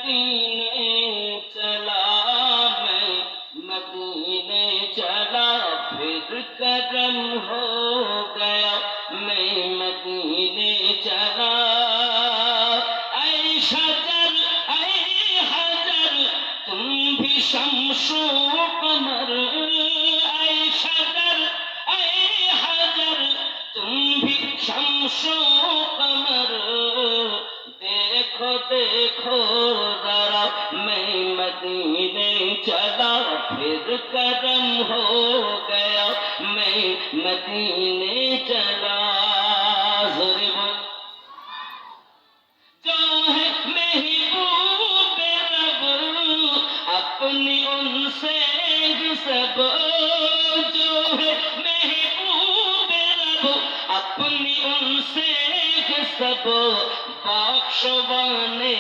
مدینے چلا میں مدینے چلا پھر کرم ہو گیا میں مدینے چلا اے شجر اے حجر تم بھی شمس و قمر اے شجر اے حجر تم بھی شمس و قمر دیکھو دیکھو ذرا میں مدینے چلا پھر کرم ہو گیا میں مدینے چلا ضرور جو ہے محبوب رب اپنی ان سے سب جو ہے محبوب رب اپنی ان سے سب بخشوانے